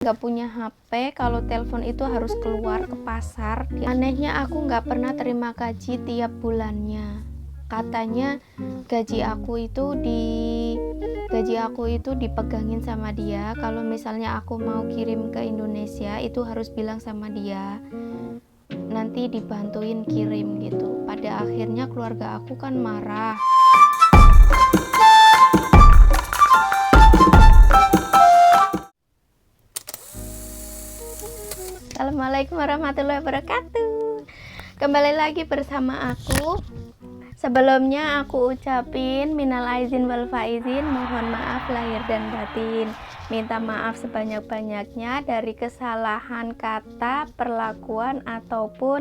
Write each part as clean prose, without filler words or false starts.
nggak punya HP, kalau telepon itu harus keluar ke pasar. Anehnya aku nggak pernah terima gaji tiap bulannya. Katanya gaji aku itu dipegangin sama dia. Kalau misalnya aku mau kirim ke Indonesia itu harus bilang sama dia, nanti dibantuin kirim gitu. Pada akhirnya keluarga aku kan marah. Assalamualaikum warahmatullahi wabarakatuh. Kembali lagi bersama aku. Sebelumnya aku ucapin minal aizin wal faizin, mohon maaf lahir dan batin. Minta maaf sebanyak-banyaknya dari kesalahan kata, perlakuan ataupun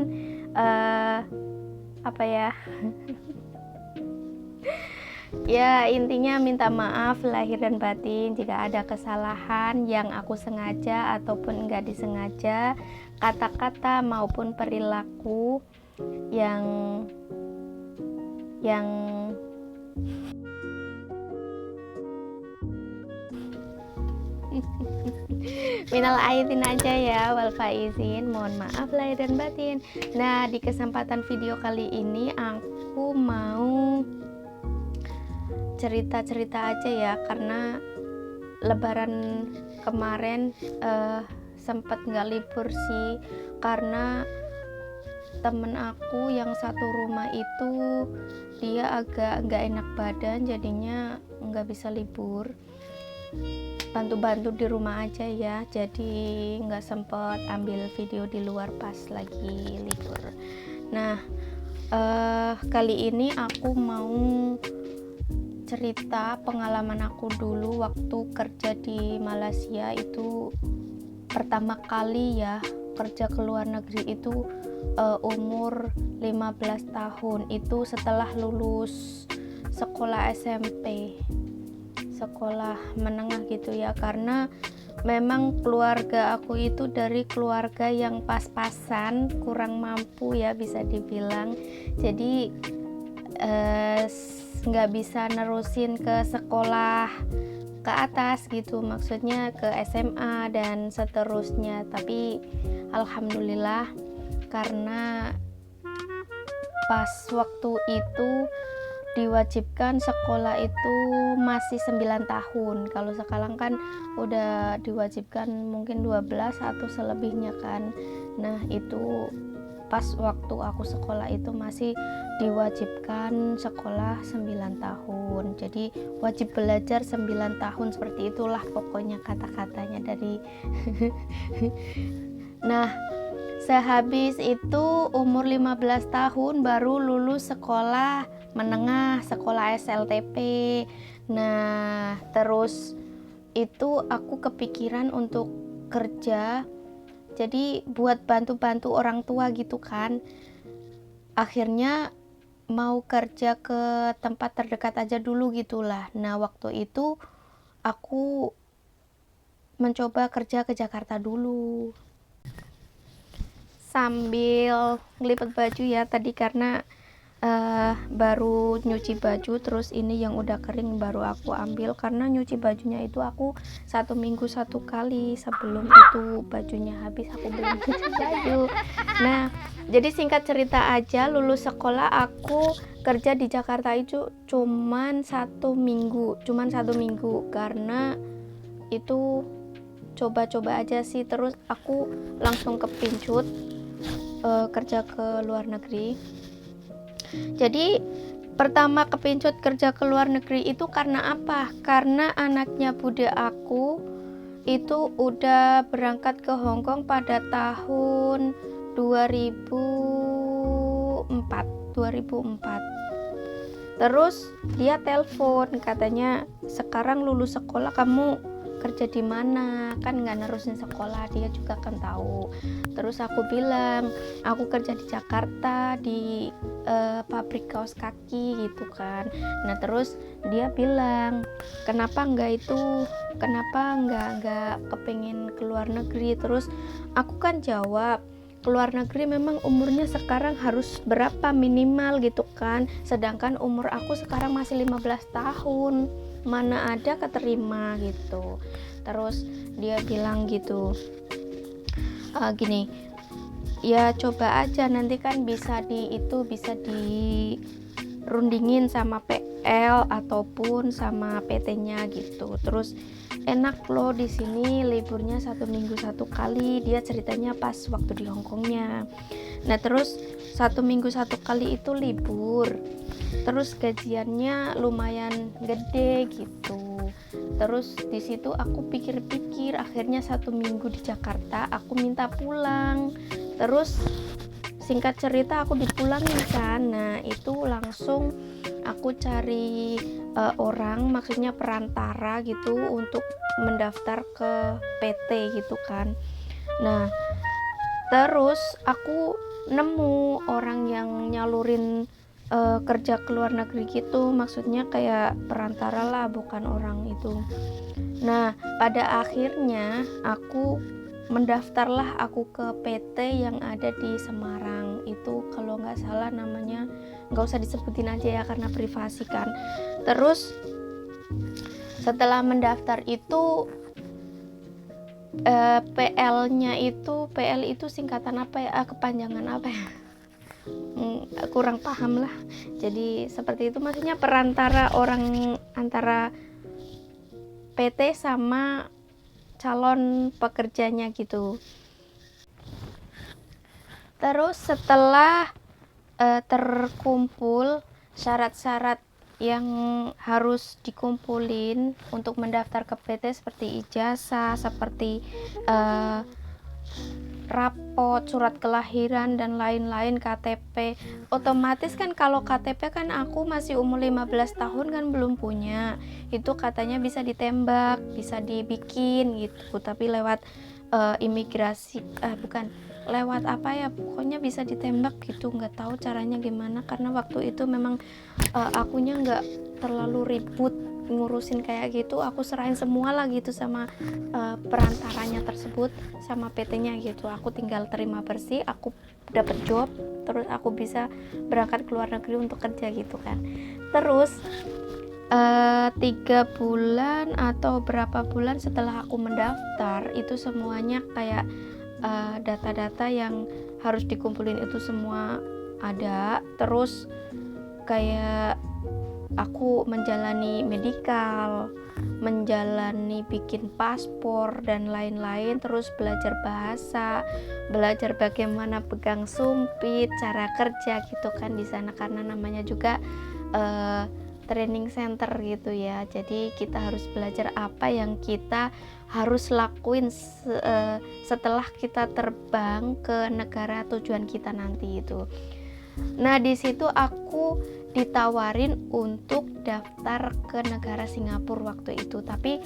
ya intinya minta maaf lahir dan batin jika ada kesalahan yang aku sengaja ataupun enggak disengaja, kata-kata maupun perilaku yang minal aidin aja ya, wal faizin, mohon maaf lahir dan batin. Nah, di kesempatan video kali ini aku mau cerita-cerita aja ya, karena lebaran kemarin sempet nggak libur sih, karena temen aku yang satu rumah itu dia agak nggak enak badan, jadinya nggak bisa libur. Bantu-bantu di rumah aja ya, jadi nggak sempet ambil video di luar pas lagi libur. Nah, kali ini aku mau cerita pengalaman aku dulu waktu kerja di Malaysia. Itu pertama kali ya kerja ke luar negeri itu umur 15 tahun, itu setelah lulus sekolah SMP, sekolah menengah gitu ya, karena memang keluarga aku itu dari keluarga yang pas-pasan kurang mampu ya bisa dibilang, jadi nggak bisa nerusin ke sekolah ke atas gitu, maksudnya ke SMA dan seterusnya. Tapi alhamdulillah, karena pas waktu itu diwajibkan sekolah itu masih 9 tahun. Kalau sekarang kan udah diwajibkan mungkin 12 atau selebihnya kan. Nah, itu pas waktu aku sekolah itu masih diwajibkan sekolah 9 tahun. Jadi wajib belajar 9 tahun, seperti itulah pokoknya kata-katanya dari Nah, sehabis itu umur 15 tahun baru lulus sekolah menengah, sekolah SLTP. Nah, terus itu aku kepikiran untuk kerja, jadi buat bantu-bantu orang tua gitu kan. Akhirnya mau kerja ke tempat terdekat aja dulu gitulah. Nah, waktu itu aku mencoba kerja ke Jakarta dulu sambil ngelipet baju ya tadi, karena baru nyuci baju, terus ini yang udah kering baru aku ambil, karena nyuci bajunya itu aku 1 minggu 1 kali, sebelum itu bajunya habis aku belum nyuci baju. Nah, jadi singkat cerita aja, lulus sekolah aku kerja di Jakarta itu cuman 1 minggu, karena itu coba-coba aja sih. Terus aku langsung kepincut kerja ke luar negeri. Jadi pertama kepincut kerja ke luar negeri itu karena apa? Karena anaknya bude aku itu udah berangkat ke Hong Kong pada tahun 2004. Terus dia telepon, katanya sekarang lulus sekolah kamu kerja di mana, kan nggak nerusin sekolah, dia juga kan tahu. Terus aku bilang aku kerja di Jakarta di pabrik kaos kaki gitu kan. Nah, terus dia bilang kenapa nggak kepengen ke luar negeri. Terus aku kan jawab, keluar negeri memang umurnya sekarang harus berapa minimal gitu kan, sedangkan umur aku sekarang masih 15 tahun, mana ada keterima gitu. Terus dia bilang gitu, gini, ya coba aja, nanti kan bisa dirundingin sama PL ataupun sama PT-nya gitu. Terus enak loh di sini liburnya 1 minggu 1 kali, dia ceritanya pas waktu di Hongkongnya. Nah terus 1 minggu 1 kali itu libur, terus gajiannya lumayan gede gitu. Terus di situ aku pikir-pikir, akhirnya 1 minggu di Jakarta aku minta pulang. Terus singkat cerita aku dipulangin kan. Nah itu langsung aku cari orang, maksudnya perantara gitu, untuk mendaftar ke PT gitu kan. Nah terus aku nemu orang yang nyalurin kerja ke luar negeri gitu, maksudnya kayak perantara lah, bukan orang itu. Nah pada akhirnya aku mendaftarlah aku ke PT yang ada di Semarang itu, kalau nggak salah namanya, nggak usah disebutin aja ya karena privasi kan. Terus setelah mendaftar itu PL itu singkatan apa ya, kepanjangan apa ya, kurang paham lah. Jadi seperti itu, maksudnya perantara orang antara PT sama calon pekerjanya gitu. Terus setelah terkumpul syarat-syarat yang harus dikumpulin untuk mendaftar ke PT, seperti ijazah, seperti rapot, surat kelahiran dan lain-lain, KTP. Otomatis kan kalau KTP kan aku masih umur 15 tahun kan belum punya. Itu katanya bisa ditembak, bisa dibikin gitu, tapi lewat imigrasi, bukan lewat apa ya, pokoknya bisa ditembak gitu, nggak tahu caranya gimana karena waktu itu memang akunya nggak terlalu ribut ngurusin kayak gitu. Aku serahin semua lah gitu sama perantaranya tersebut, sama PT-nya gitu. Aku tinggal terima bersih, aku dapat job, terus aku bisa berangkat ke luar negeri untuk kerja gitu kan. Terus 3 bulan atau berapa bulan setelah aku mendaftar, itu semuanya kayak data-data yang harus dikumpulin itu semua ada. Terus kayak aku menjalani medikal, menjalani bikin paspor dan lain-lain, terus belajar bahasa, belajar bagaimana pegang sumpit, cara kerja gitu kan di sana, karena namanya juga training center gitu ya. Jadi kita harus belajar apa yang kita harus lakuin setelah kita terbang ke negara tujuan kita nanti itu. Nah di situ aku ditawarin untuk daftar ke negara Singapura waktu itu, tapi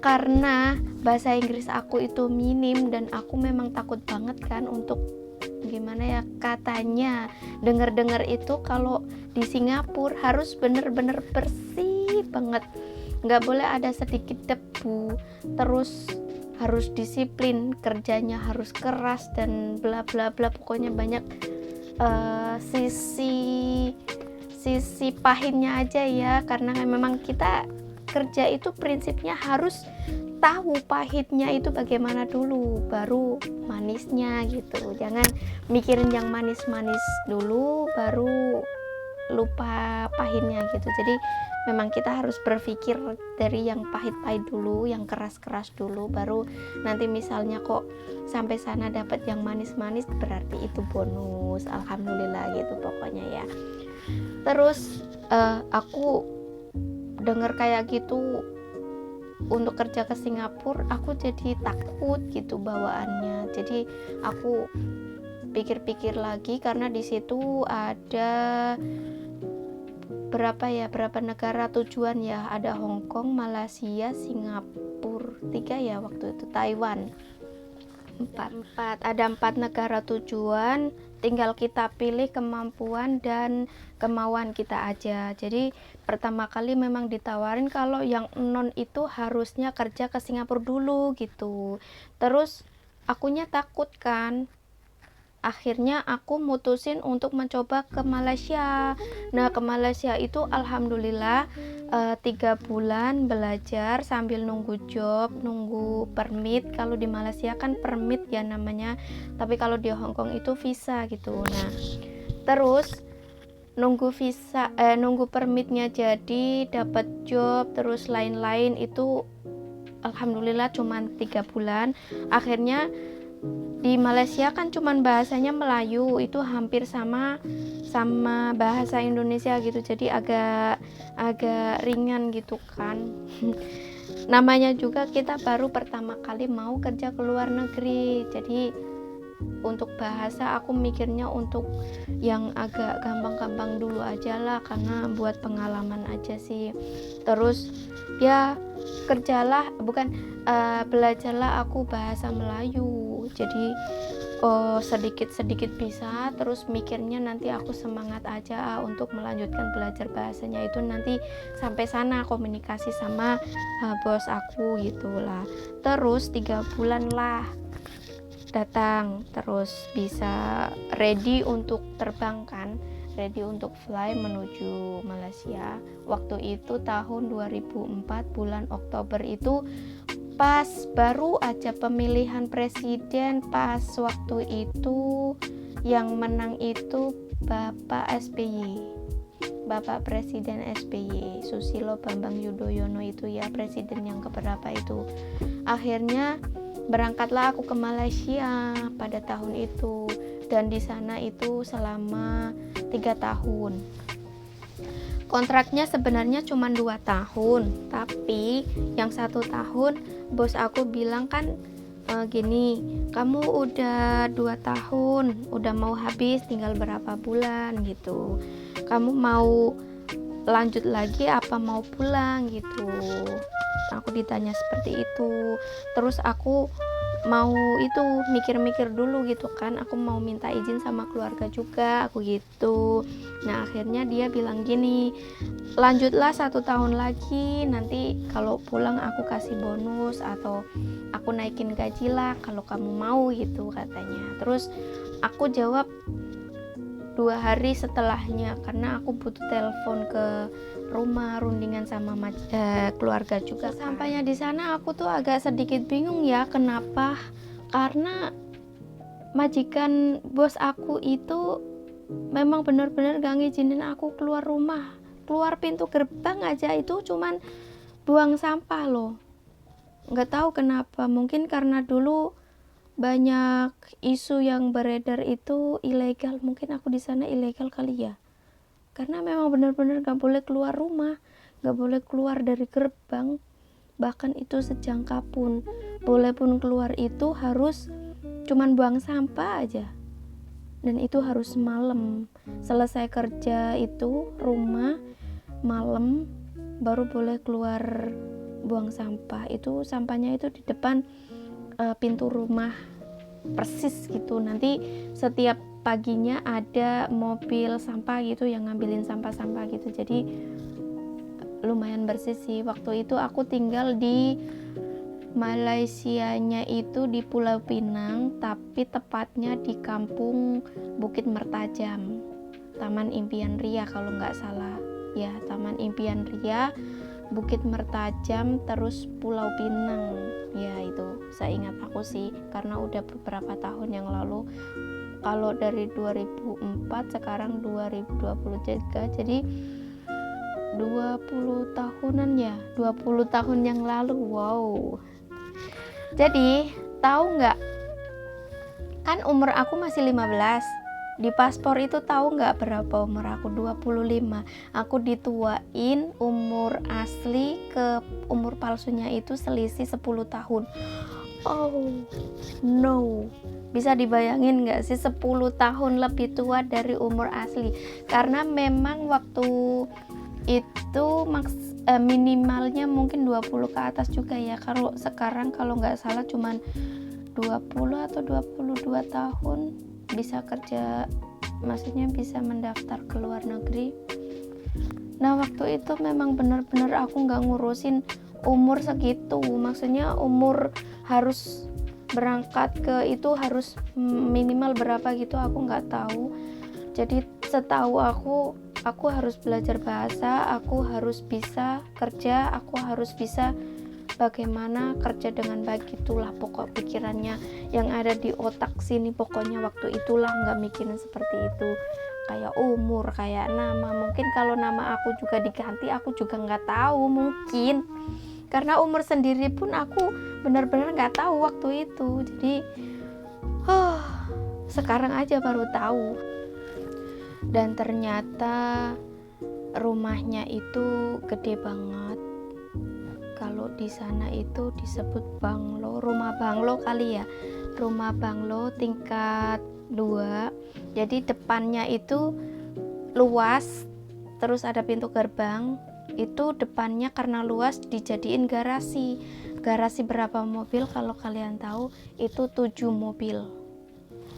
karena bahasa Inggris aku itu minim dan aku memang takut banget kan untuk gimana ya, katanya dengar-dengar itu kalau di Singapura harus bener-bener bersih banget, nggak boleh ada sedikit debu, terus harus disiplin, kerjanya harus keras dan bla bla bla, pokoknya banyak sisi pahitnya aja ya, karena memang kita kerja itu prinsipnya harus tahu pahitnya itu bagaimana dulu, baru manisnya gitu. Jangan mikirin yang manis-manis dulu baru lupa pahitnya gitu. Jadi memang kita harus berpikir dari yang pahit-pahit dulu, yang keras-keras dulu, baru nanti misalnya kok sampai sana dapat yang manis-manis, berarti itu bonus, alhamdulillah gitu pokoknya ya. Terus aku dengar kayak gitu untuk kerja ke Singapura, aku jadi takut gitu bawaannya. Jadi aku pikir-pikir lagi, karena di situ ada berapa negara tujuan ya, ada Hong Kong, Malaysia, Singapura, 3 ya waktu itu, Taiwan, 4 ada 4 negara tujuan, tinggal kita pilih kemampuan dan kemauan kita aja. Jadi pertama kali memang ditawarin kalau yang non itu harusnya kerja ke Singapura dulu gitu. Terus akunya takut kan, akhirnya aku mutusin untuk mencoba ke Malaysia. Nah, ke Malaysia itu alhamdulillah 3 bulan belajar sambil nunggu job, nunggu permit. Kalau di Malaysia kan permit ya namanya, tapi kalau di Hong Kong itu visa gitu. Nah, terus nunggu visa, nunggu permitnya jadi, dapat job, terus lain-lain itu alhamdulillah cuman 3 bulan. Akhirnya di Malaysia kan cuman bahasanya Melayu, itu hampir sama bahasa Indonesia gitu, jadi agak ringan gitu kan. Namanya juga kita baru pertama kali mau kerja ke luar negeri, jadi untuk bahasa aku mikirnya untuk yang agak gampang-gampang dulu aja lah, karena buat pengalaman aja sih. Terus ya belajarlah aku bahasa Melayu, jadi sedikit-sedikit bisa. Terus mikirnya nanti aku semangat aja untuk melanjutkan belajar bahasanya itu, nanti sampai sana komunikasi sama bos aku gitulah. Terus 3 bulan lah datang, terus bisa ready untuk terbang kan, ready untuk fly menuju Malaysia. Waktu itu tahun 2004 bulan Oktober, itu pas baru aja pemilihan presiden. Pas waktu itu yang menang itu Bapak SBY, Bapak Presiden SBY, Susilo Bambang Yudhoyono itu ya, presiden yang keberapa itu. Akhirnya berangkatlah aku ke Malaysia pada tahun itu, dan di sana itu selama 3 tahun. Kontraknya sebenarnya cuma 2 tahun, tapi yang 1 tahun bos aku bilang kan gini, kamu udah 2 tahun, udah mau habis, tinggal berapa bulan gitu, kamu mau lanjut lagi apa mau pulang gitu. Aku ditanya seperti itu, terus aku mau itu mikir-mikir dulu gitu kan, aku mau minta izin sama keluarga juga, aku gitu. Nah, akhirnya dia bilang gini, lanjutlah 1 tahun lagi, nanti kalau pulang aku kasih bonus atau aku naikin gaji lah kalau kamu mau gitu katanya. Terus aku jawab 2 hari setelahnya, karena aku butuh telepon ke rumah rundingan sama keluarga juga. Sampainya di sana aku tuh agak sedikit bingung ya, kenapa? Karena majikan bos aku itu memang benar-benar gak ngizinin aku keluar rumah. Keluar pintu gerbang aja itu cuman buang sampah loh. Nggak tahu kenapa, mungkin karena dulu banyak isu yang beredar itu ilegal, mungkin aku di sana ilegal kali ya, karena memang benar-benar gak boleh keluar rumah, gak boleh keluar dari gerbang, bahkan itu sejangka pun, boleh pun keluar itu harus cuman buang sampah aja, dan itu harus malam, selesai kerja itu rumah malam baru boleh keluar buang sampah. Itu sampahnya itu di depan pintu rumah persis gitu, nanti setiap paginya ada mobil sampah gitu yang ngambilin sampah-sampah gitu, jadi lumayan bersih sih. Waktu itu aku tinggal di Malaysianya itu di Pulau Pinang, tapi tepatnya di kampung Bukit Mertajam, Taman Impian Ria kalau nggak salah ya, Taman Impian Ria, Bukit Mertajam, terus Pulau Pinang ya, itu saya ingat aku sih, karena udah beberapa tahun yang lalu. Kalau dari 2004 sekarang 2023, jadi 20 tahunan ya, 20 tahun yang lalu. Wow. Jadi tahu nggak, kan umur aku masih 15, di paspor itu tahu nggak berapa umur aku? 25. Aku dituain umur asli ke umur palsunya itu selisih 10 tahun. Oh no, bisa dibayangin nggak sih 10 tahun lebih tua dari umur asli, karena memang waktu itu minimalnya mungkin 20 ke atas juga ya. Kalau sekarang kalau nggak salah cuman 20 atau 22 tahun bisa kerja, maksudnya bisa mendaftar ke luar negeri. Nah, waktu itu memang benar-benar aku nggak ngurusin umur segitu, maksudnya umur harus berangkat ke itu harus minimal berapa gitu, aku nggak tahu. Jadi setahu aku harus belajar bahasa, aku harus bisa kerja, aku harus bisa bagaimana kerja dengan baik. Itulah pokok pikirannya yang ada di otak sini. Pokoknya waktu itulah nggak mikirin seperti itu, kayak umur, kayak nama. Mungkin kalau nama aku juga diganti, aku juga nggak tahu mungkin, karena umur sendiri pun aku benar-benar nggak tahu waktu itu. Jadi sekarang aja baru tahu. Dan ternyata rumahnya itu gede banget. Kalau di sana itu disebut banglo, rumah banglo kali ya, rumah banglo tingkat 2. Jadi depannya itu luas, terus ada pintu gerbang. Itu depannya karena luas dijadiin garasi. Garasi berapa mobil kalau kalian tahu? Itu 7 mobil.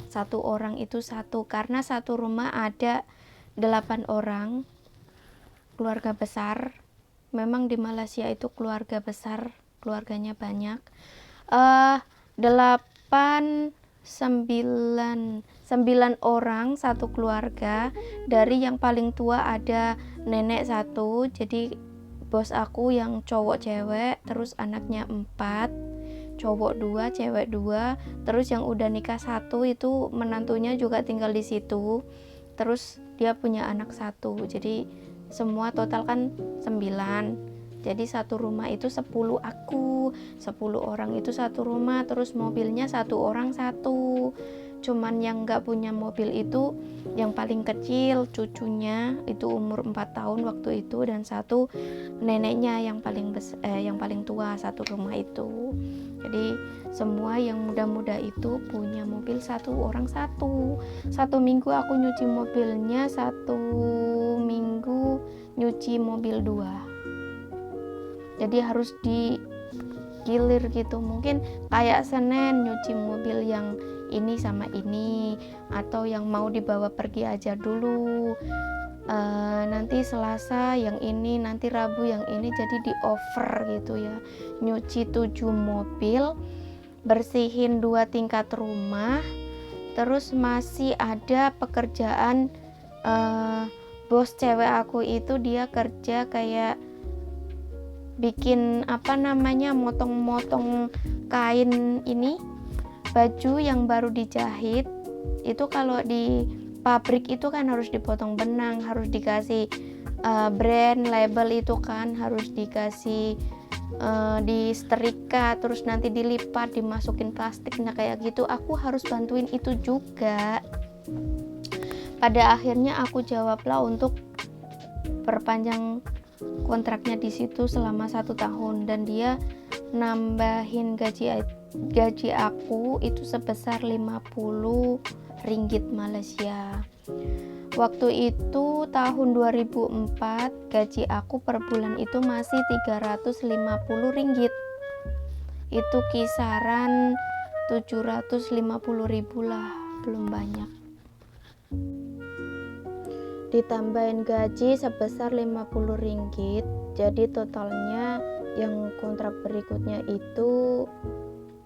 Satu orang itu satu, karena satu rumah ada 8 orang, keluarga besar. Memang di Malaysia itu keluarga besar, keluarganya banyak. 9 orang satu keluarga. Dari yang paling tua ada nenek satu, jadi bos aku yang cowok cewek, terus anaknya 4, cowok 2, cewek 2. Terus yang udah nikah satu itu menantunya juga tinggal di situ, terus dia punya anak satu. Jadi semua total kan 9. Jadi satu rumah itu 10 aku, 10 orang itu satu rumah. Terus mobilnya satu orang satu. Cuman yang gak punya mobil itu yang paling kecil, cucunya itu umur 4 tahun waktu itu, dan satu neneknya yang paling tua satu rumah itu. Jadi semua yang muda-muda itu punya mobil satu orang satu. Satu minggu aku nyuci mobilnya, satu minggu nyuci mobil 2. Jadi harus digilir gitu. Mungkin kayak Senin nyuci mobil yang ini sama ini, atau yang mau dibawa pergi aja dulu, nanti Selasa yang ini, nanti Rabu yang ini. Jadi di over gitu ya. Nyuci 7 mobil, bersihin 2 tingkat rumah. Terus masih ada pekerjaan, bos cewek aku itu dia kerja kayak bikin motong-motong kain ini, baju yang baru dijahit. Itu kalau di pabrik itu kan harus dipotong benang, harus dikasih brand label, itu kan harus dikasih disetrika, terus nanti dilipat, dimasukin plastik. Nah kayak gitu aku harus bantuin itu juga. Pada akhirnya aku jawablah untuk perpanjang kontraknya di situ selama 1 tahun, dan dia nambahin gaji aku itu sebesar 50 ringgit Malaysia. Waktu itu tahun 2004 gaji aku per bulan itu masih 350 ringgit. Itu kisaran 750.000 lah, belum banyak. Ditambahin gaji sebesar 50 ringgit, jadi totalnya yang kontrak berikutnya itu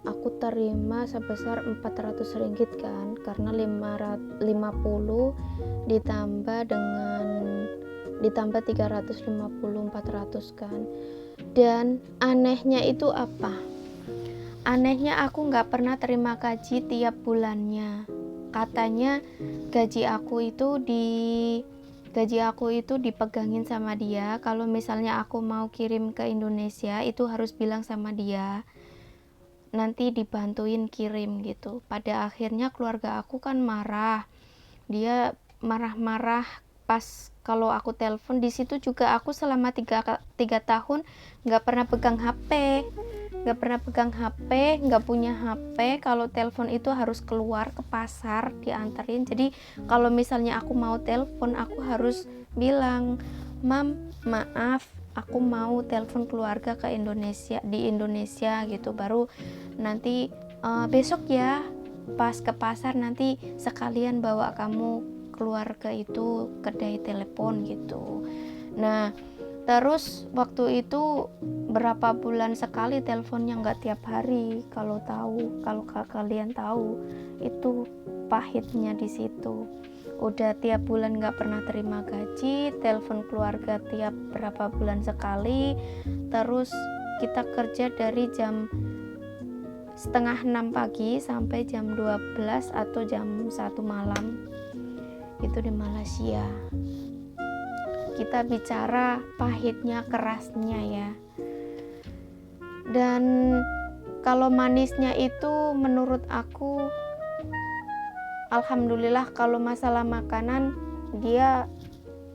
aku terima sebesar 400 ringgit kan, karena 50 ditambah 350, 400 kan. Dan anehnya itu apa? Anehnya aku nggak pernah terima gaji tiap bulannya. Katanya gaji aku itu dipegangin sama dia. Kalau misalnya aku mau kirim ke Indonesia itu harus bilang sama dia, nanti dibantuin kirim gitu. Pada akhirnya keluarga aku kan marah. Dia marah-marah pas kalau aku telepon. Di situ juga aku selama 3 tahun nggak pernah pegang HP, nggak punya HP. Kalau telepon itu harus keluar ke pasar dianterin. Jadi kalau misalnya aku mau telepon, aku harus bilang, "Mam, maaf, aku mau telepon keluarga ke Indonesia, di Indonesia gitu, baru nanti besok ya pas ke pasar nanti sekalian bawa kamu keluarga itu kedai telepon gitu." Nah Terus waktu itu berapa bulan sekali teleponnya, nggak tiap hari. Kalau kalian tahu itu pahitnya di situ. Udah tiap bulan nggak pernah terima gaji, telepon keluarga tiap berapa bulan sekali. Terus kita kerja dari jam setengah 6 pagi sampai jam 12 atau jam 1 malam. Itu di Malaysia. Kita bicara pahitnya, kerasnya ya. Dan kalau manisnya itu menurut aku, alhamdulillah kalau masalah makanan dia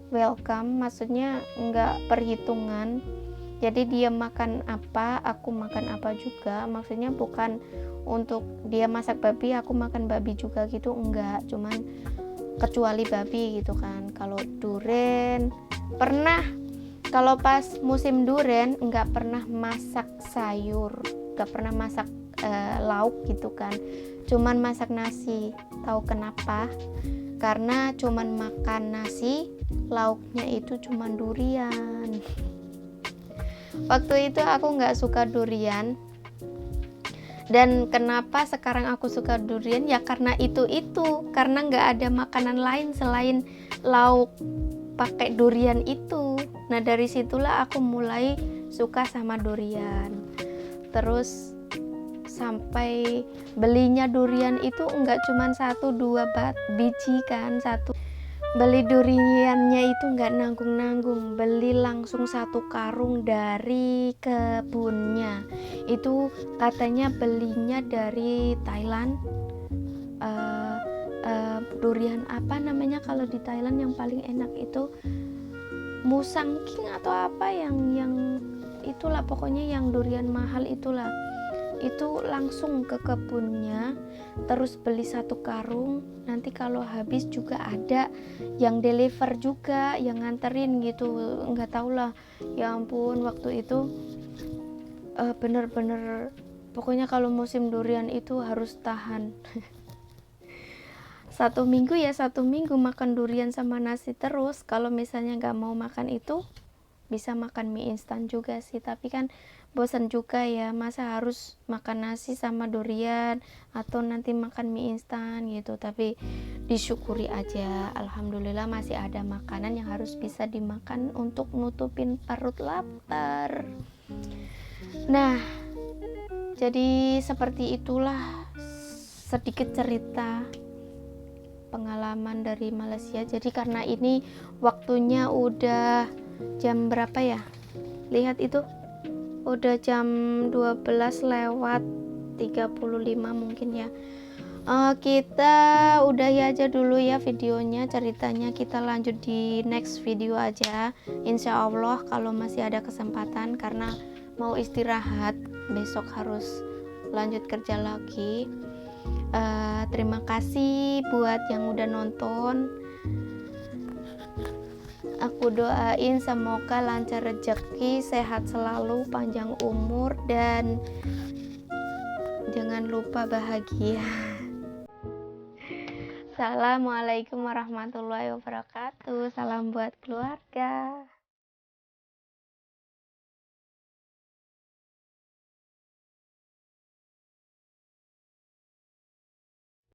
welcome, maksudnya nggak perhitungan. Jadi dia makan apa, aku makan apa juga. Maksudnya bukan untuk dia masak babi, aku makan babi juga gitu, enggak. Cuman kecuali babi gitu kan. Kalau duren pernah, kalau pas musim duren nggak pernah masak sayur, nggak pernah masak lauk gitu kan, cuman masak nasi. Tahu kenapa? Karena cuman makan nasi, lauknya itu cuman durian. Waktu itu aku nggak suka durian. Dan kenapa sekarang aku suka durian? Ya karena itu karena nggak ada makanan lain selain lauk pakai durian itu. Nah dari situlah aku mulai suka sama durian. Terus sampai belinya durian itu nggak cuma 1-2 biji kan, beli duriannya itu nggak nanggung-nanggung, beli langsung 1 karung dari kebunnya. Itu katanya belinya dari Thailand. Durian apa namanya kalau di Thailand yang paling enak itu Musang King atau apa yang itulah, pokoknya yang durian mahal itulah. Itu langsung ke kebunnya, terus beli 1 karung. Nanti kalau habis juga ada yang deliver juga, yang nganterin gitu, nggak tahu lah. Ya ampun, waktu itu bener-bener pokoknya kalau musim durian itu harus tahan. 1 minggu ya 1 minggu makan durian sama nasi terus. Kalau misalnya nggak mau makan itu bisa makan mie instan juga sih, tapi kan bosan juga ya, masa harus makan nasi sama durian atau nanti makan mie instan gitu. Tapi disyukuri aja, alhamdulillah masih ada makanan yang harus bisa dimakan untuk nutupin perut lapar. Nah jadi seperti itulah sedikit cerita pengalaman dari Malaysia. Jadi karena ini waktunya udah jam berapa ya, lihat itu udah jam 12:35 mungkin ya. Kita udahi aja dulu ya videonya, ceritanya kita lanjut di next video aja insya Allah kalau masih ada kesempatan, karena mau istirahat, besok harus lanjut kerja lagi. Terima kasih buat yang udah nonton. Aku doain semoga lancar rezeki, sehat selalu, panjang umur, dan jangan lupa bahagia. Assalamualaikum warahmatullahi wabarakatuh. Salam buat keluarga.